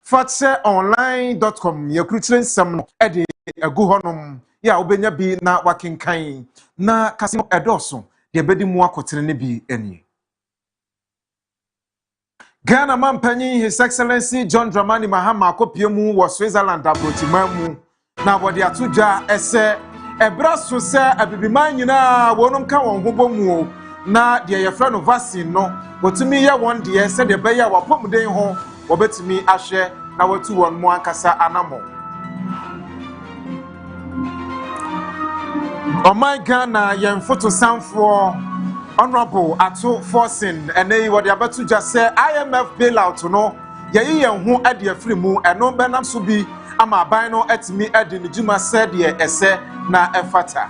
fatseonline.com yekrutre nsem ede egu honom ya obenya bi na wakenkan na kasino edoso de bedi mu akotere ne bi eni. Ghana mampanyin His Excellency John Dramani Mahama akopiemu wo Switzerland abrotimamu na wode atodwa ese ebraso se abibiman nyina wonum ka won hobomu na de yefra no vaccine no wotumi ye won de ese de beya wapomden ho wobetumi ahwe na watu won mu ankasa anamo. Oh my Ghana yen photo samfo Honorable Ato Forcing and they were about to just say IMF bailout no ye hu ade afri mu eno benam so bi ama ban no etimi ade ne juma said ye ese na efata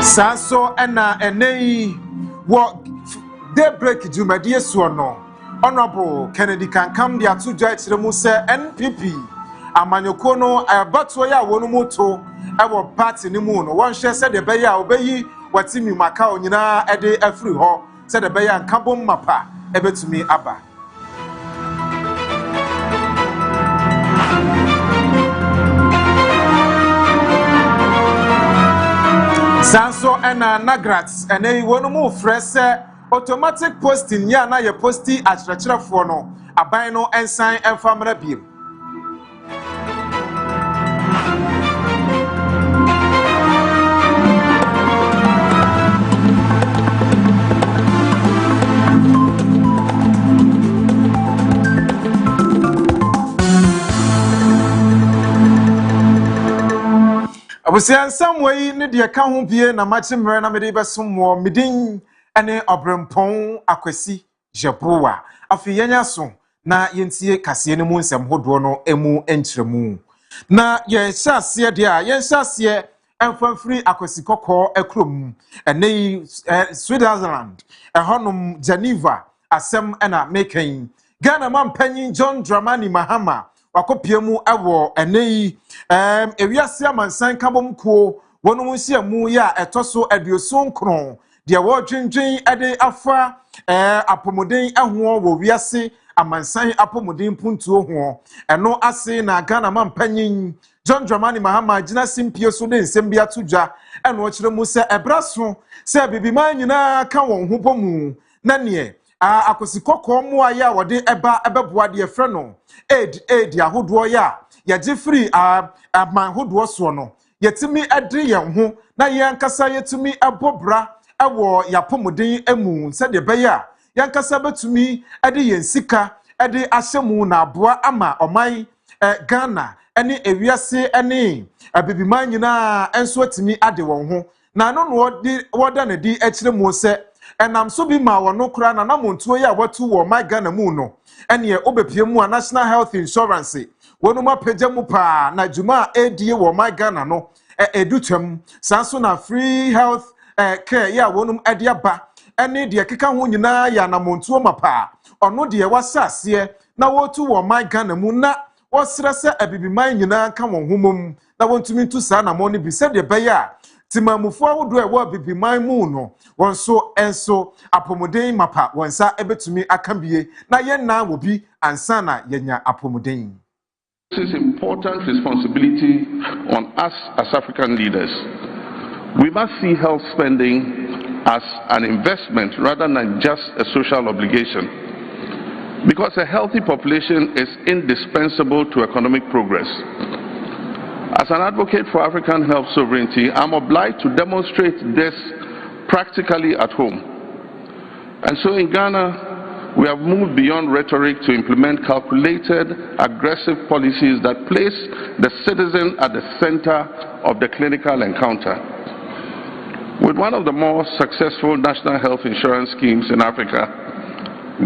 sanso ena enei wo daybreak juma die so no Honorable Kennedy Kankam dia to judge mu se NPP amanyoko no abato ya wonu moto ewo party ni mu no won hye se de beya obeyi watimi maka onyina ede afri ho se de beya nkabom mapa ebetumi aba sanso ena nagrats ene wonu mu frese automatic posting ya na ye posti akyerɛkyerɛfo no aban no ensan emfamra biem. Abusian samway ne de ka ho bie na machimre na mede besomo midin ene Obrempong Akwasi Yeboah afi yenya so na yentie kase ne mu nsem hodo no emu enkyeremu na ye hyase de a ye hyase emfamfiri Akwasi kokko ekrom ene Switzerland ehonum Geneva asem ena mekan Ghana mampanyin John Dramani Mahama wakopiemu ewo enei ewiase amansan kabom ko wonu nsia mu ya etoso aduoson kron de wo dwendwen ede afa apomoden eho wo wiase amansan apomoden puntuo ho eno ase na Ghana mampanyin John Dramani Mahama gina simpie so de nsem bia todwa eno kire mu se ebraso se bibiman nyina ka won ho bomu na ne Akwasi kokko mu aya wode eba ebeboa de efre no aid ahodo ya yagifri aman hodo so no yetimi ade yen ho na yankasa yetimi abobra ewo yapomuden emu se de beya yankasa betumi ade yen sika ade ahyemu na aboa ama oman Ghana ene ewiase ene abibiman nyina enso atimi ade won ho na no no woda ne di akiremu se enam so bi ma wono kura na namontuo ya watu wo my Ghana mu no ene obepie mu a National Health Insurance wonu ma pagya mu pa na juma edie wo my Ghana no edutwam sanso na free health care ya wonu ade aba ene de keka ho nyina ya namontuo mapa ono de wasase na wotu wo my Ghana mu na wosrese abibiman nyina ka won homom na wontumi tu sa na mo ne bi se de beya timamufo awodo ewo abibiman mu no wonso enso apomoden mapa wonsa ebetumi akambie na yenna wobi ansa na yenya apomoden. This is important responsibility on us as African leaders. We must see health spending as an investment rather than just a social obligation, because a healthy population is indispensable to economic progress. As an advocate for African health sovereignty, I'm obliged to demonstrate this practically at home. And so in Ghana, we have moved beyond rhetoric to implement calculated, aggressive policies that place the citizen at the center of the clinical encounter. With one of the more successful national health insurance schemes in Africa,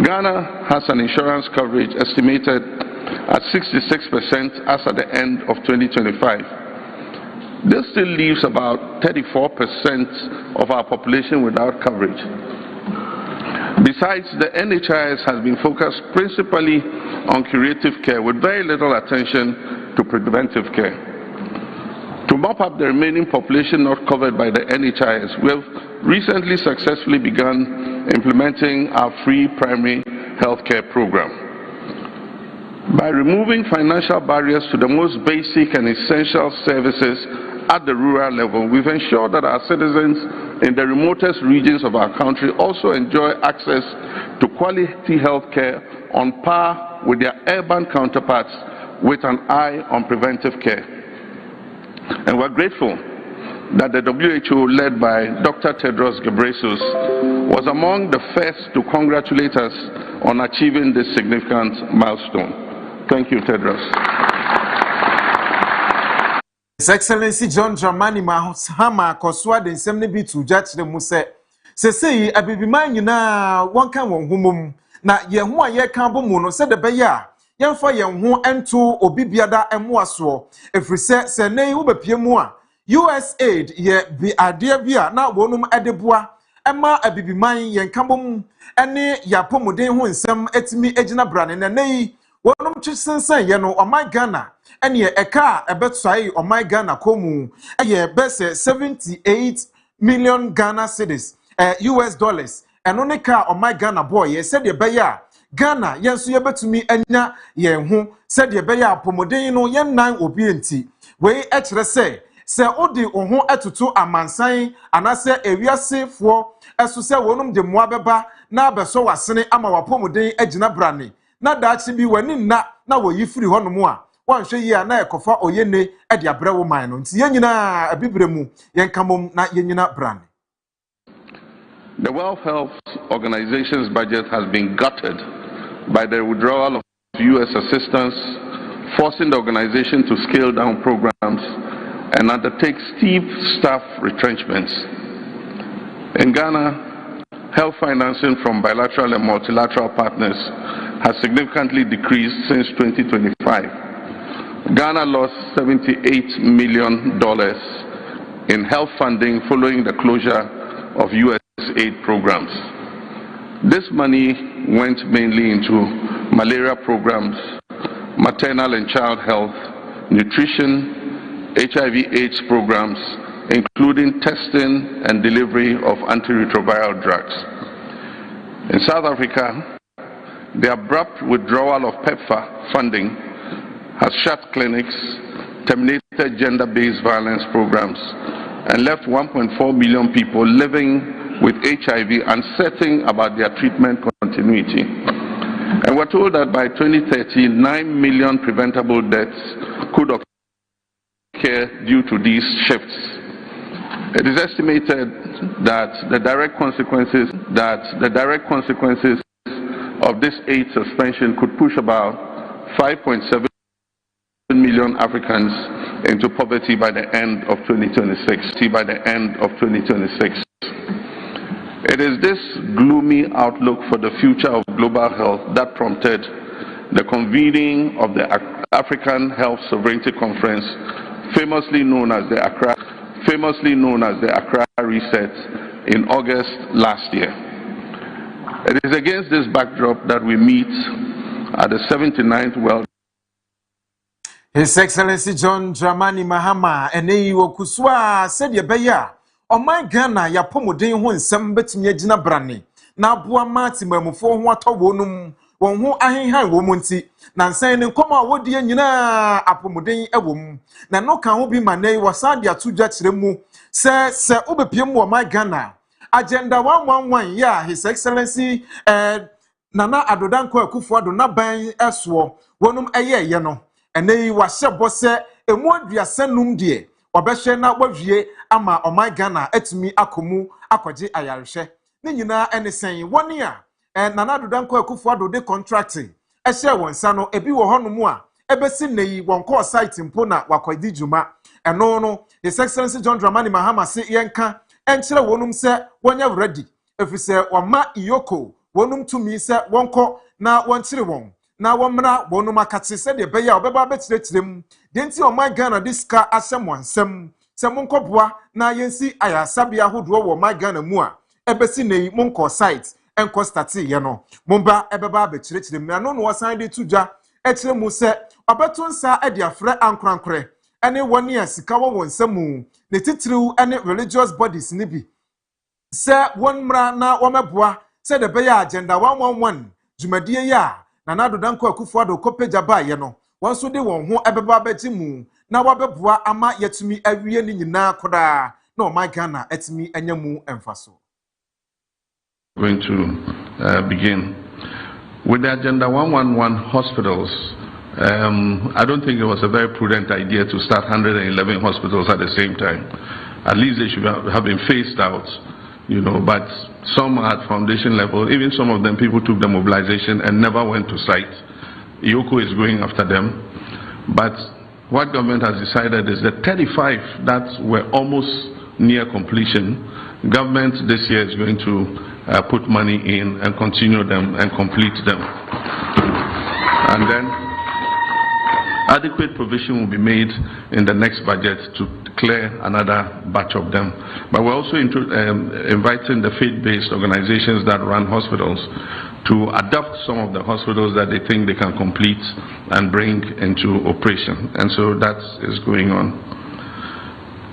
Ghana has an insurance coverage estimated at 66% as at the end of 2025. This still leaves about 34% of our population without coverage. Besides, the NHIS has been focused principally on curative care with very little attention to preventive care. To mop up the remaining population not covered by the NHIS, we have recently successfully begun implementing our free primary healthcare program. By removing financial barriers to the most basic and essential services at the rural level, we've ensured that our citizens in the remotest regions of our country also enjoy access to quality health care on par with their urban counterparts, with an eye on preventive care. And we're grateful that the WHO, led by Dr. Tedros Ghebreyesus, was among the first to congratulate us on achieving this significant milestone. Thank you, Tedros. His Excellency John Dramani Mahama Kosua de nsem ne bi tu judge de mu se sei abibiman nyina won kan won humum na ye ho a ye kan bo mu no se de be ya yemfa ye ho ento obibiada emoaso efrise se nei wo bepie mu a USAID ye bi ade bia na wonum edeboa ema abibiman ye kan bo mu ene ya pomuden ho nsem etimi egina brane na nei wonum twisensen ye no oman Ghana ene eka ebetsuai oman Ghana komu eye bese 78 million Ghana cedis US dollars eno ne ka oman Ghana boy ye said ye beya Ghana yenso ye betumi anya ye ho said ye beya pomuden no ye nan obi enti we ekire se odi oho atutu amansan anase ewiasefo eso se wonum de moa beba na abeso wasene ama wapomuden agina brane na daachi bi wani na wo yifiri honom a wanhwe yi a na ekofa oyene e de abrewo man no nti yenyina abibremu yenkamom na yenyina brane. The World Health Organization's budget has been gutted by the withdrawal of US assistance, forcing the organization to scale down programs and undertake steep staff retrenchments. In Ghana, health financing from bilateral and multilateral partners has significantly decreased since 2025. Ghana lost $78 million in health funding following the closure of USAID programs. This money went mainly into malaria programs, maternal and child health, nutrition, HIV/AIDS programs, including testing and delivery of antiretroviral drugs. In South Africa, the abrupt withdrawal of PEPFAR funding has shut clinics, terminated gender-based violence programs, and left 1.4 million people living with HIV uncertain about their treatment continuity. And we're told that by 2030, 9 million preventable deaths could occur due to these shifts. It is estimated that the direct consequences of this aid suspension could push about 5.7 million Africans into poverty by the end of 2026. It is this gloomy outlook for the future of global health that prompted the convening of the African Health Sovereignty Conference, famously known as the Accra Reset, in August last year. It is against this backdrop that we meet at the 79th World. His Excellency John Dramani Mahama ene wokuswa said ye beya oman Ghana ya pomuden ho nsem betumi agina brane na aboa mati mamufo ho atowonum won ho ahenhan wo munti na nsan ne nkoma a wodi nyina apomuden ewom na no kan ho bi manei wasade atudwa kire mu se obepiem oman Ghana agenda 111 ya His Excellency Nana Adodankwa Akufo-Addo na ban eso wonum eye no ene wahye bose emu aduasanum de obehwe na wawie ama oman Ghana atumi akomu akogye ayarehwe ne nyina ene sen woni a Nana Adodankwa Akufo-Addo de contracting ehye wonsa no ebi wo honom a ebesi nei won call site mpo na wakwadi djuma eno no His Excellency John Dramani Mahama se yenka enkire wonum se wonya ready efise wama iyoko wonum tumi se wonko na wonkire won na womra wonum akate se de beya obeba betirem de nti oman Ghana diska asem se monkoboa na yensi ayasabia hodo wo oman Ghana mu a ebesi nei monko site enko start ye no momba ebeba betirem na no wasan de tudwa etire mu se obeto nsa e de afre ankrankre ene woni asika wo nsemu ne titiriw ene religious bodies ni bi se won mra na womeboa se de beya agenda 111 dwumadie ya na Nana Danko Akufo-Addo kopeja ba ye no won so de won ho ebeba beti mu na wabeboa ama yetumi awie ni nyina koda na o my Ghana etimi anyamu emfaso. Going to begin with the Agenda 111 hospitals. I don't think it was a very prudent idea to start 111 hospitals at the same time. At least they should have been phased out, you know, but some at foundation level, even some of them, people took the mobilization and never went to site. IOCO is going after them. But what government has decided is that 35 that were almost near completion, government this year is going to put money in and continue them and complete them. And then adequate provision will be made in the next budget to clear another batch of them. But we're also inviting the faith-based organizations that run hospitals to adopt some of the hospitals that they think they can complete and bring into operation. And so that is going on.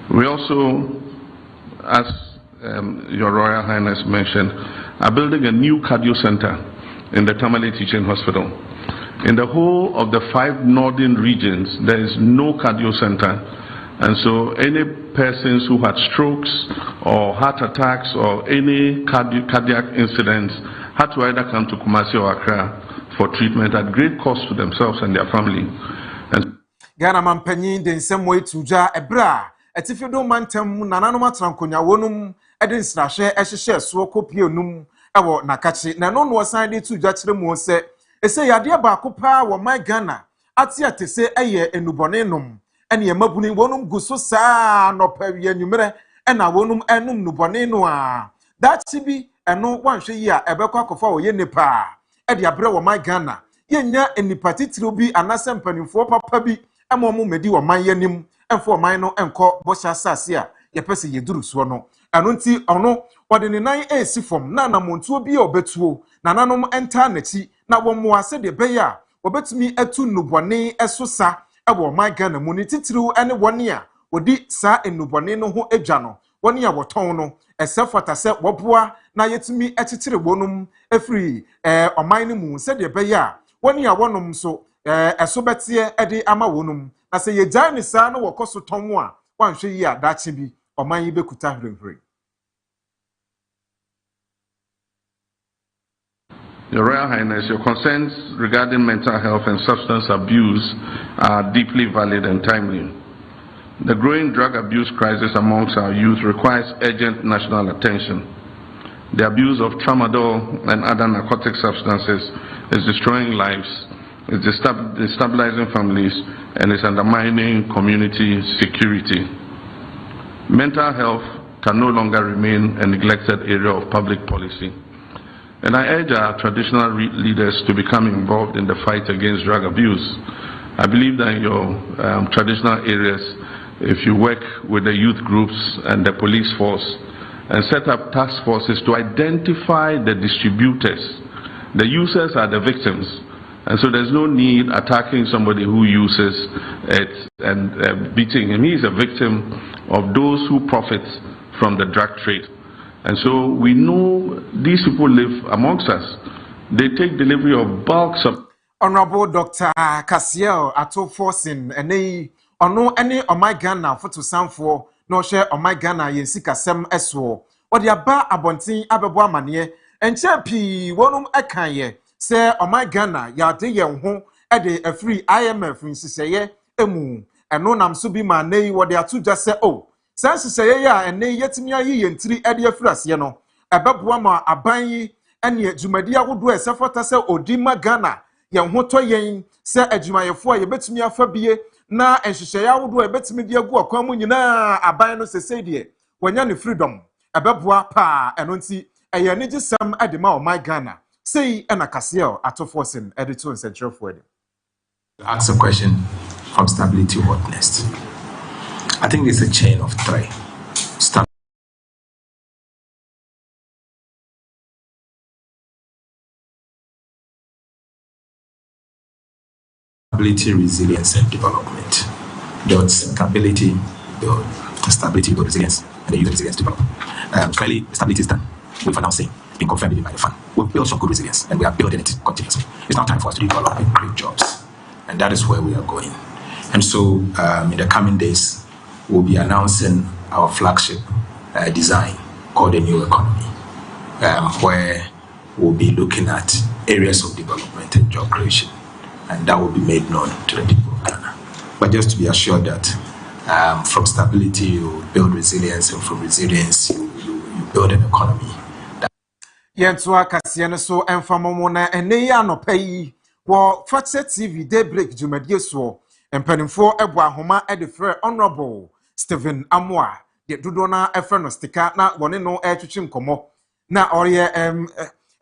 We also, as Your Royal Highness mentioned, are building a new cardio center in the Tamale Teaching Hospital. In the whole of the 5 northern regions, there is no cardio center. And so any persons who had strokes or heart attacks or any cardiac incidents had to either come to Kumasi or Accra for treatment at great cost to themselves and their family. And Ghana mampanyin de nsem way tuja ebra etifido mantem nananom atrankonya wonum edin srahwe ehhehye so kopie onum ewo nakachi na no no san de tuja kire mu se ese yade ba kopa wo my Ghana ati atese eye enubone num ene emabuni wonum guso saa no pawie anwumere ena wonum enum nubone no a dachi bi eno wanhwe yi a ebekwa kofa wo ye nepa ede abre wo my Ghana yenya enipa titiro bi anase mpanimfo papa bi amomu medi wo man yanim enfo man no enko bosha asase a yepese yeduru so no eno nti ono wode ne nan esi fom na namontuo bi a obetuo nananom enta nachi na wo moase de beya obetumi atu nubone esosa ewo man Ghana mu ni titiro ene wone a odi sa enubone no ho adwa no wone a woton no esefata se woboa na yetumi ekekere wonum efri oman no mu se de beya wone a wonom so esobete ede ama wonum na se yegya ne sa no wokoso tonwo a wanhwe yi a dachi bi oman yi bekuta hrenhre. Your Royal Highness, your concerns regarding mental health and substance abuse are deeply valid and timely. The growing drug abuse crisis amongst our youth requires urgent national attention. The abuse of tramadol and other narcotic substances is destroying lives, is destabilizing families, and is undermining community security. Mental health can no longer remain a neglected area of public policy. And I urge our traditional leaders to become involved in the fight against drug abuse. I believe that in your traditional areas, if you work with the youth groups and the police force and set up task forces to identify the distributors, the users are the victims. And so there's no need attacking somebody who uses it and beating him. He is a victim of those who profit from the drug trade. And so we know these people live amongst us. They take delivery of bulks of... Honorable Dr. Kasiel Atto-Forson, ene ono ene my Ghana foto sanfo no share my Ghana yensi kasem eswo. Odi aba abontin abebo amane enche pi wonum ekanye se my Ghana ya de yen ho ede afri IMF nsiseye emu eno nam so bi ma nei wodi atuja se o sansiseye ya ene yetimi ayi yentiri ede afrase no ebeboa ma aban yi ene adwumadi agodo esefota se odi ma Ghana yen ho to yen se adwumayefo a yebetumi afa bie na enhyehyeye awodo ebetimi de agu akwan mu nyina aban no sesei de wanya ne freedom ebeboa pa eno nti eye ne gisam ade ma o my Ghana sei ena Kasiel Atto-Forson editor and central for it. Ask a question from stability, what next? I think it's a chain of 3. Stability, resilience, and development. Build stability, build resilience, and the resilience development. Clearly, stability is done. We've announced been confirmed by the fund. We've built some good resilience and we are building it continuously. It's now time for us to develop and create jobs. And that is where we are going. And so in the coming days, we'll be announcing our flagship design called the New Economy, where we'll be looking at areas of development and job creation. And that will be made known to the people of Ghana. But just to be assured that from stability, you build resilience, and from resilience, you build an economy. Yentua Cassiano so and Famomona and Nea no pay. War Fatset TV daybreak Jumadie so and penning for Ebwa Homa at the fair honorable Stephen Amoa. The Dudona Efreno Stika na one no air to chinkomo. Na Oria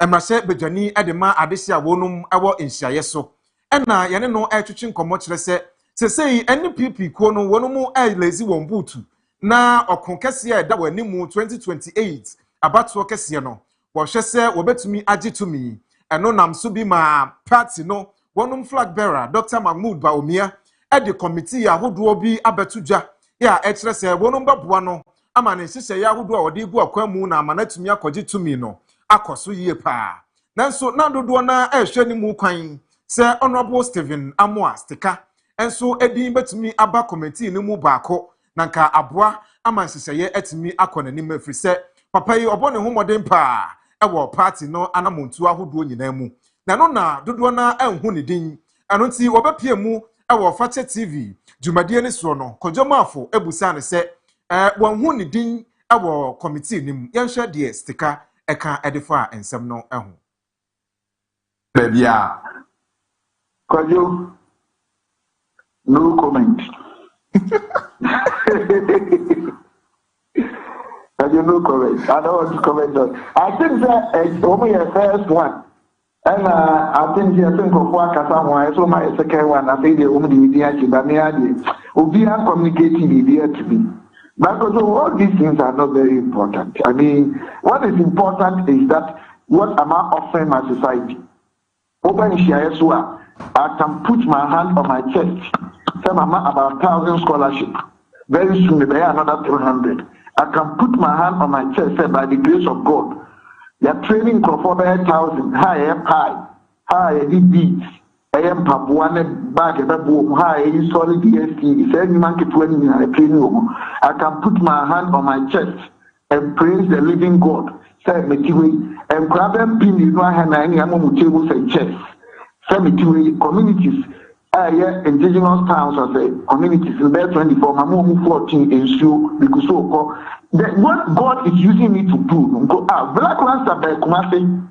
Emrase Bejani Adema Adesia Wonum Awa in Shayeso. And na Yane no air to chinkomo chese. Say any PP kono wonumu air lazy wombutu. Na or concasia that were nimu 2028 about to Cassiano. Washese wobetumi agitumi eno nam so bi ma party no wonum flag bearer Dr. Mahmoud Baumia at the committee ahodo bi abetudwa ya ekire se wonum baboa no ama ne hihye ya ahodo a odi gu akwamu na amanatumi akogitumi no akoso yie pa nanso na dodo na ehwe ni mu kwan se honorable Stephen Amoa Stika enso edin betumi aba committee ni mu baako nanka aboa ama hihye etumi akonani mafrise papa yi obone homodin pa ewo party no anamontu ahodo nyina mu na no na dodo na enhu ne din eno nti obepie mu ewo Fache TV dwumadie ne so no kojomafo ebusa ne se wonhu ne din ewo committee nim yenhwe de Stika eka edefa ensem no ehu bia kojo no comment. I don't know comment. I don't want to comment on. I think that it's only the first one. And I think of what I saw my second one. I think the only media will be communicating media to me. Because all these things are not very important. I mean, what is important is that what am I offering my society? Open Shiaesua, I can put my hand on my chest. Say, Mama, about 1,000 scholarship. Very soon, maybe another 300. I can put my hand on my chest, say, by the grace of God. They are training for 1,000. High, beats. I am Papuane back at the boom. High, solid DST. It's any man training. I can put my hand on my chest and praise the living God. Say, Metiwe, and grab them pin in my hand. I am on tables and chest. Say, Metiwe, communities. Indigenous towns as a communities in there 24, my mom 14 in Shu, because so what God is using me to do, Black Lancer by Kumasi,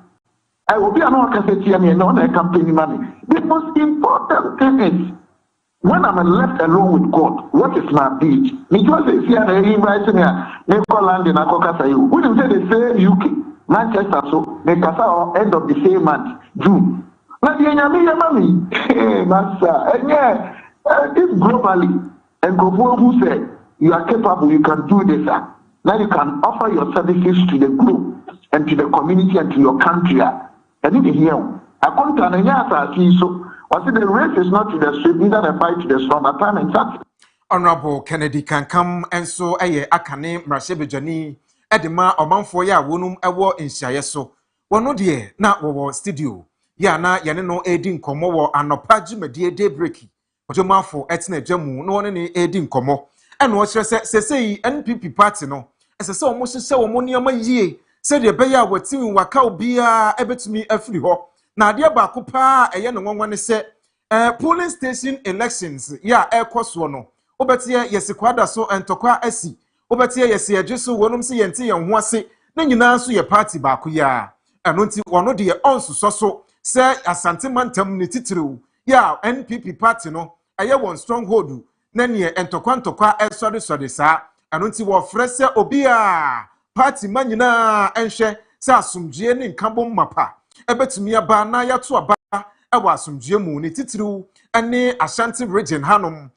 I will be an orchestra and on a company money. The most important thing is when I'm left alone with God, what is my deed? Because they see an inviting here, they call land in Akokasayu. When you say they say UK, Manchester, so they can say end of the same month, June. But the enemy, Master, and this globally, and who said you are capable, you can do this. Now you can offer your services to the group and to the community and to your country. And in here, I come to an answer. So, I said the race is not to the swift, neither the fight to the strong. But time and such. Honorable Kennedy can come and so akane Mrashebe Jani Edema Omanfo ya wonum ewo inshayeso. Wono de na wo studio. Ya na yane no edi nkomo wo anopa dwumadie daybreak ojomafo etne dwamu no woni ne edi nkomo eno wo kire se NPP party no esese omo hyehyɛ wo niam yie se de be ya watimi waka obia ebetumi afiri ho na ade ba ko pa eye ne nwanwa ne se polling station elections ya ekoso no obetie yesikwada so entokwa asi obetie yesi adweso wonum se yente ye ho ase na nyina so ye party ba ko ya eno nti wono de onsuso so say asante mantam ne titiriw ya NPP party no aye won stronghold na ne entokwa esode saa anu nti wo frese obi a party manyina enhwe say asomdue ne nkabom mapa ebetumi aba na yato aba ewa asomdue mu ne titiriw ene Ashanti region hanom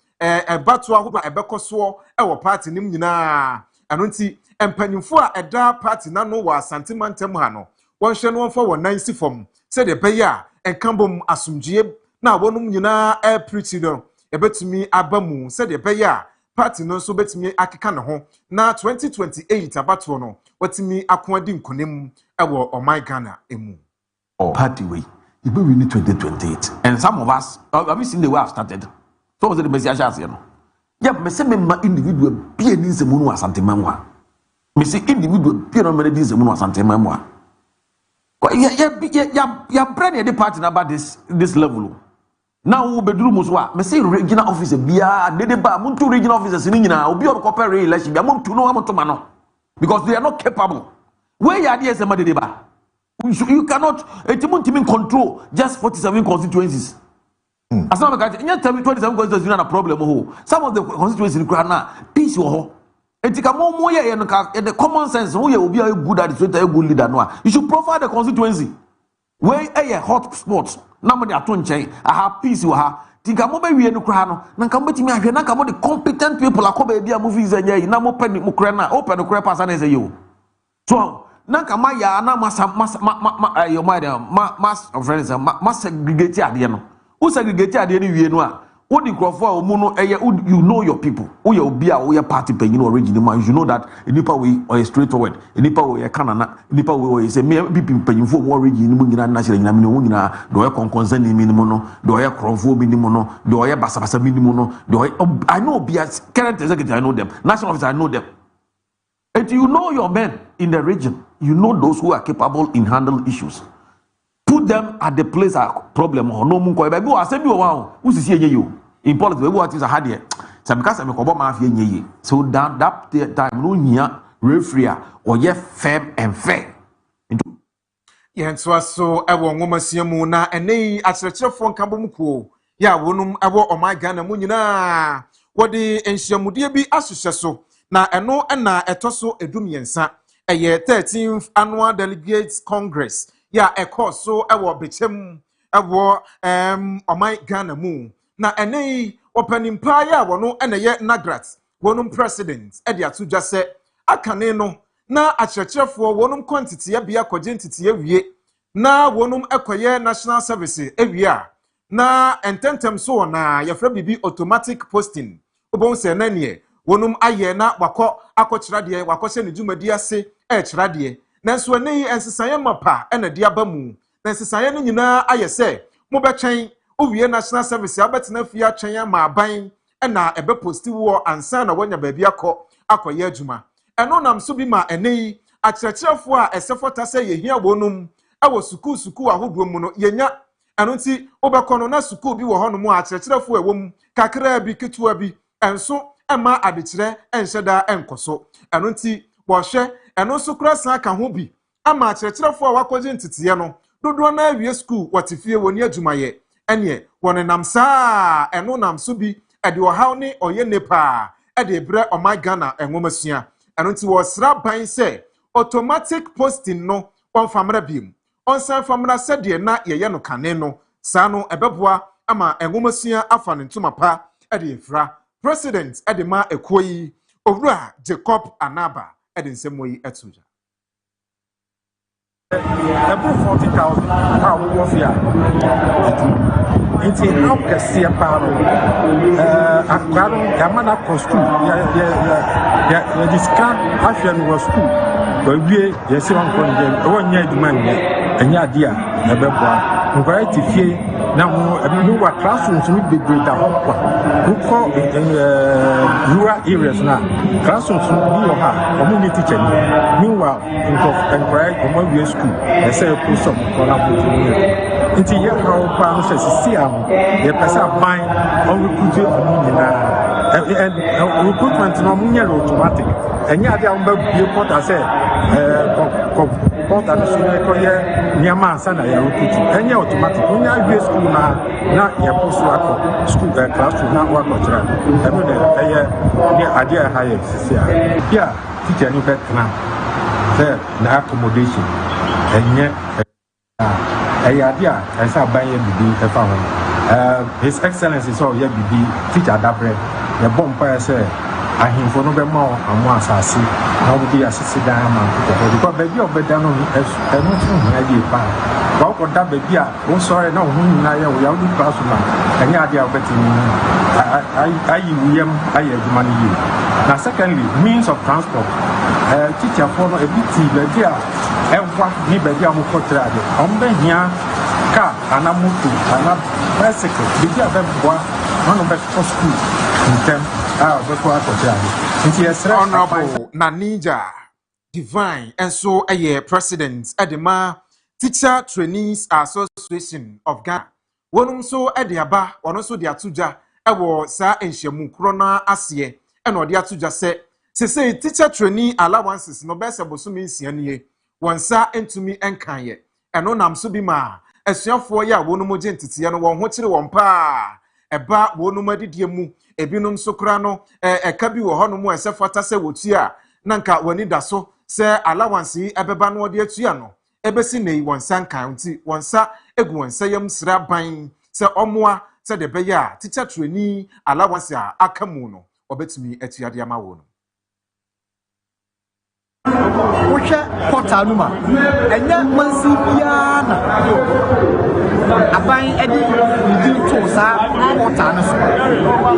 bato ahoba ebekoso ewo party nim nyina anu nti empanyimfo a eda party na no wa asante mantam ha no wonhwe no wonfa wonan si fom se de beya enkambom asomdue na wonum nyina preach no ebetumi abamu se de beya party no so betumi akeka ne ho na 2028 abato no watimi akoadi nkonem ewo Omai Ghana emu. Party way. You will win 2028. And some of us have you seen the way I've started? So was the message as you know. Yeah, me say me individual be in the moon was anti memoir. Me say individual be on many days the moon was anti memoir. Yeah, brand the party about this level. Now we bedroom muswa. Me say regional officer bia de ba muntu regional officers ni nyina obi on corporate election bia muntu no amoto mano because they are not capable. Where you are there say de ba. You cannot control just 47 constituencies. As long as you 27 constituencies are a problem. Some of the constituencies in Ghana, peace or the common sense, who will be a good administrator, a good leader. You should provide the constituency where a hot spots. Nobody at I have peace you have. Think I'm over here in Ukraine. Nakamati me ahwe nakamo the competent people akoba bia movies enye na mo pen Ukraine open Ukraine pass na say you. So Nankama ya na mass friends mass segregate ade no. Who segregate ade ni wie no a wo di crofo a omu no you know your people. Wo ya obi a wo ya party penyin origin man you know that enipa we or straightforward enipa we ya kanana enipa we say me people penyin fo mo origin ni mo nyina na hyere nyina me no nyina do ya konkonsa ni mi ni mo no do ya crofo bi ni mo no do ya basabasa bi ni mo no do I know obi as current executive I know them national officer I know them. And you know your men in the region. You know those who are capable in handling issues. Put them at the place of problem or no munko. Ebe go asebi o who see you in politics. We what is a hard year. Because I'm a mafia ye. So that time no nya referee or ye firm and fair. Yɛntoa so ɛwɔ nwomasiɛ mu na ɛnɛ akyerɛkyerɛfoɔ nkabɔmkuo yɛ a wɔnom ɛwɔ ɔman Ghana mu nyinaa wɔde nhyiamudeɛ bi ahyehyɛ so na ɛno ɛna ɛtɔ so edumiɛnsa ɛyɛ 13th annual delegates congress yɛ a ɛkɔ so ɛwɔ bekyɛm ɛwɔ ɔman Ghana mu na ɛnɛ ɔpanimpa yɛ a wɔno ɛna yɛ Nagrat wɔnom president ɛde ato dwa sɛ akane no na akyerɛkyerɛfoɔ wɔnom kwantitiɛ bia kɔgye ntitiɛ wie na wɔnom ɛkɔyɛ national service ewia na ententem so na yɛfrɛ bibi automatic posting obon sɛ na ne wɔnom ayɛ na wakɔ akɔkyerɛdeɛ wakɔhyɛ ne dwumadi ase ɛkyerɛdeɛ nanso ɛne ensesaeɛ mapa ɛna de aba mu na ensesaeɛ no nyinaa ayɛ sɛ mobɛtwɛn owie national service abɛtena fie atwɛn ama aban ɛna ɛbɛposti wɔ ansa na wɔnya baabi akɔyɛ adwuma ɛno nam so bi ma ɛnɛ akyerɛkyerɛfoɔ a ɛsɛfɔta sɛ yɛhia wɔnom ɛwɔ sukuu ahodoɔ mu no yɛnya ɛno nti wobɛkɔ no na sukuu bi wɔ hɔ no mu a akyerɛkyerɛfoɔ ɛwɔ mu kakraa bi ketewa bi ɛnso ɛma adekyerɛ ɛnhyɛ daa ɛnkɔ so ɛno nti wɔhwɛ ɛno nso kora san ka ho bi ama akyerɛkyerɛfoɔ a wakɔgye nteteɛ no dodoɔ na awie sukuu wɔte fie wɔ ne adwumayɛ ɛneɛ wɔnenam saa ɛno nam so bi ɛde ɔhaw ne ɔyɛ nepa ɛde brɛ ɔman Ghana ɛnwomasua ɛno nti wɔsra ban sɛ automatic posting no ɔmfamra biem ɔnsan famra sɛdeɛ na yɛyɛ no kane no saa no ɛbɛboa ama ɛnwomasua afa ne ntoma pa ɛde efra president ɛde ma ɛkuo yi owura Jacob Anaba ɛde nsɛm yi ɛtoja ɛboro 40,000 a wɔwɔ fie a nti na kɛseɛ paa no akwa no yɛama no akɔ skul yɛde sika ahwɛ no wɔ skul wawie yɛsɛ wankɔ no gyɛ ɛwɔ nyɛ adwuma nyɛ ɛnyɛ adeɛ a ɛbɛboa nkwaraa te fie na mo ɛbi wɔ classrooms no bebree da hɔ kwa wokɔ rural areas na classrooms no bi wɔ ha ɔmo ne teacher ni meanwhile nkwaraa ɔmo awie school ɛsɛ ɛkɔ sɔm kɔla bɔtɔ mu nti yɛ haw paa no sɛ sisi a ho yɛpɛ sɛ aban ɔrekrutu ɔmo nyinaa recruitment no ɔmo nyɛ no automatic ɛnyɛ adeɛ a ɔmo bɛbue pɔta sɛ pɔta no so yɛkɔyɛ nneɛma ansa na yɛrekrutu ɛnyɛ automatic wonya awie school na yɛkɔ so akɔ school classroom na wakɔkyerɛ ɛno ne ɛyɛ ne adeɛ a ɛha yɛ sisi a bi a teacher no bɛtena sɛ na accommodation ɛnyɛ ɛyɛ adeɛ a ɛsɛ aban yɛ bibi ɛfa ho his excellency sɛ ɔyɛ bibi teacher dabrɛ yɛbɔ mpaeɛ sɛ ahemfo no bɛma ɔmo asase na ɔmo de asese dan ama nkotɔkɔ because baabi a ɔbɛda no ɛno nso ho ayɛ paa wɔkɔda baabi a wosɔre na ɔho nyinaa yɛ wo yɛwode classroom a ɛnyɛ adeɛ a wobɛtumi ayi wo yam ayɛ adwuma no yie na secondly means of transport teacherfoɔ no ebi ti baabi a ɛmfa ni baabi a mokɔtira ade ɔmbɛhia car ana moto ana bicycle bibi a bɛboa ɔno bɛkɔ school ntɛm a ɔbɛkɔ akɔtira ade nti yɛsrɛ Honorable Nanija Divine enso eye president edema Teacher Trainees Association of Ghana wonum so ediaba ono so de atuja ewo sa enhyamu krona ase e no de atuja se teacher trainee allowances no bese bosumi nsia nie wonsa entumi enkan ye eno nam so bi ma asuafo ya wonum je ntitiye no won ho kire won pa eba wonum adidie mu ebinum so kra no eka bi wo hono mu esefata se wotua nanka wani da so se allowance ebeba no de atua no ebesi nei wonsa nkan nti wonsa egu wonsa yam sra ban se omoa se de beya teacher trainee allowance a akamu no obetumi atua de ama wo no wohwɛ kɔta no ma ɛnyɛ mansi biara na aban ɛde di to saa kɔta no so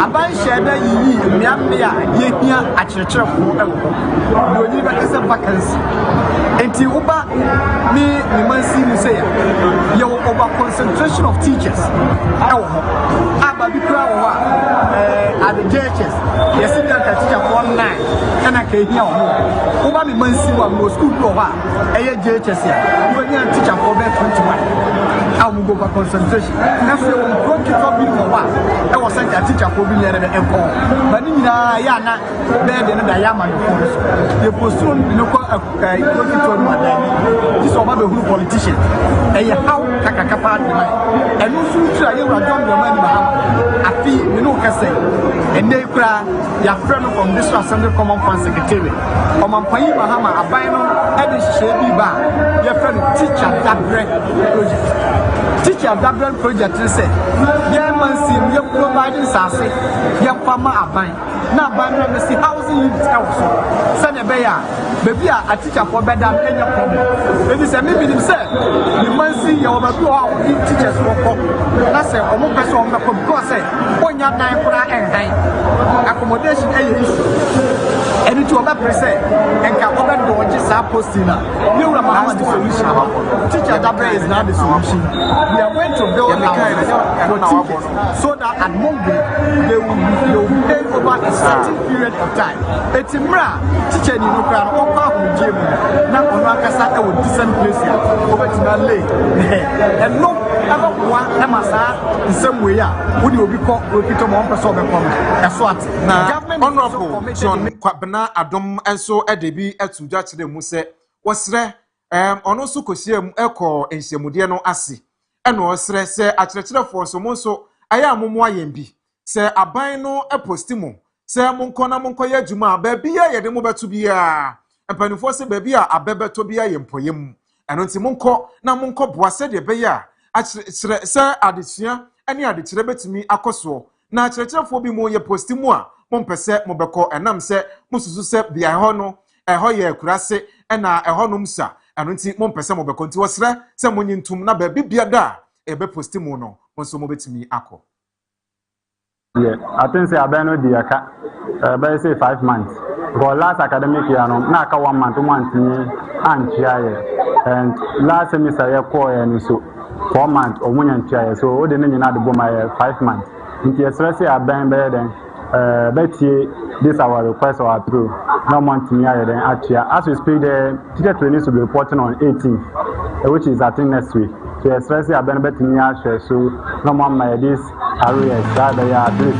aban hyɛ da yiyi mmeammea yɛhia akyerɛkyerɛfo ɛwɔ hɔ de onyi bɛka sɛ vacancy enti woba me mansi mu sɛ yɛwɔ over concentration of teachers ɛwɔ hɔ aba bi kura wɔ hɔ at the JHS yɛsi danta teacher for 9 ɛna ka ehia wɔ hɔ woba me mansi wa mo school go ha eye JHS ya we need teacher for be 21 how we go for concentration na so we go to for be for wa e was sent a teacher for be near the enko but ni na ya na be de na ya ma no for so the postron no ko go to ma dan this over the whole politician eye how kakakapa de mai enu su tura ye wa don do ma ni ba afi me no ka say ene kura ya friend from this assembly common fund secretary o man pan Bahama aban no e de hye bi ba ye friend teacher dabre project teacher dabre project say ye man see ye providing sase ye fama aban na aban no me see housing unit also say ne be ya baby a teacher for better any problem e be say me bi nim say the man see ye o ba bi o teachers for ko na say o mo person o me ko because say onya dan kura enhan accommodation e issue any to oba present enka oba do sa postina you will have the solution teacher dabre is not the solution we are going to build a house so that at Monday they will pay over a certain period of time etimra teacher ni no kra no kwa hu gym na ono akasa e wo decent place ya obetima lay and no ever one amasa in some way ya wo di obi ko opito mo person be come eso at government honorable John Kwabena Adom enso edebi etuja kire mu se wosre ono so kosiem ekọ enhyemude no ase eno osre se akyerɛkyerɛfo so mo so aya amomo ayembi se aban no epostimo se monko na monko ya adwuma ba bia ye de mo beto bia empanifo se ba bia abebeto bia ye mpoyem eno nti monko na monko boa se de bia akyerɛ se adesua ene adekyerɛ betimi akoso na akyerɛkyerɛfo bi mo ye postimo a mompese mobeko enam se mususu se bia ho no eho ye kurase ena eho nom sa eno nti mompese mobeko nti wosre se monyintum na ba bibia da ebe postimo no monso mobetimi akọ. Yeah, I think say abeno di aka by say 5 months. Because last academic year no na aka 1 month and and last semester year and so 4 months or munyantia so o de nyina de bo my 5 months. Nti yesre say aben be den this our request or through no month near then atia as we speak the teacher training to be reporting on 18th which is I think next week. So yesre say aben be near share so no more my this areas that they are at least.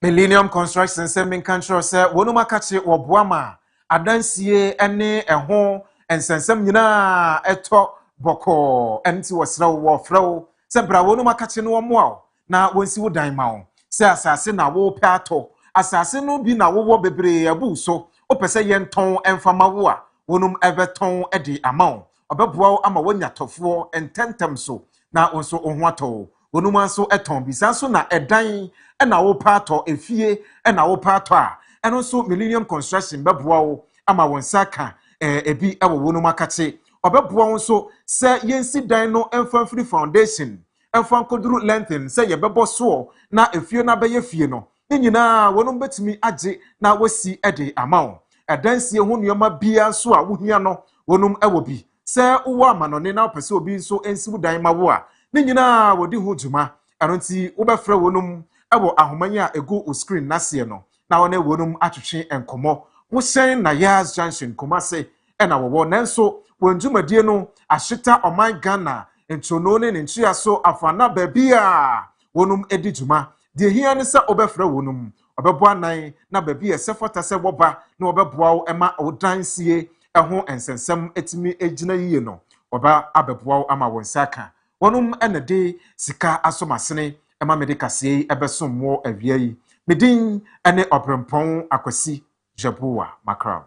Millennium Construction Sending Control say wonuma kache woboama adansie ene eho ensensem nyina eto boko enti wosra wo frɛw se bra wonuma kache no mo na wonsi wo dan ma wo se asase na wo pe ato asase no bi na wo bebre abu so opese yenton emfama wo a wonum ebeton edi ama wo obeboa ama wonya tofo ententem so na onso ohu ato wonum anso eton bisa so na edan ena wo pato efie ena wo pato a eno so Millennium Construction beboa wo ama wonsa ka ebi ewo wonum akache obeboa wo so se yensi dan no emfamfiri foundation ɛfa nkoduru lengthen sɛ yɛbɛbɔ soɔ na efie na bɛyɛ fie no ne nyinaa wɔnom betumi agye na wasi ɛde ama wo ɛdansie ho nneɛma bia nso a wohia no wɔnom ɛwɔ bi sɛ wowɔ amanɔne na wopɛ sɛ obi nso ensiw dan ma wo a ne nyinaa wɔdi ho dwuma ɛno nti wobɛfrɛ wɔnom ɛwɔ ahomanyi a egu o screen naseɛ no na wɔne wɔnom atwetwe nkɔmmɔ wohyɛn na Yas Junction Kumase ɛna wɔwɔ nanso wɔn dwumadie no ahyeta ɔman Ghana ntono ne ntua so afana baabi a wɔnom edi dwuma deɛ hia ne sɛ ɔbɛfrɛ wɔnom ɔbɛboa nan na baabi ɛsɛ fɔta sɛ wɔba na ɔbɛboa wo ɛma ɔdansie ɛho nsensɛm etimi egyina yie no ɔba abɛboa wo ama wɔn saka wɔnom ɛna de sika asomasene ɛma mede kaseɛ ɛbɛsom mo awia yi medin ɛne Obrempong Akwasi Yeboah Macron.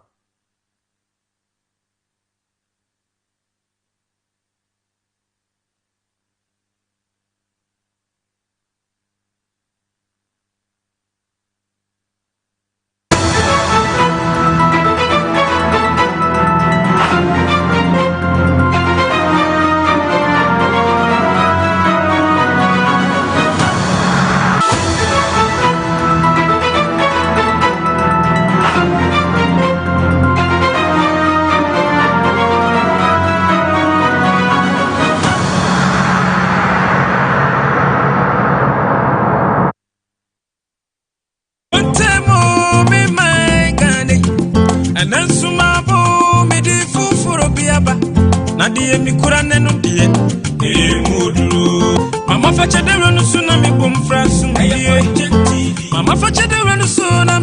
Mama fache de run so na me bom fra so Mama fache de run so na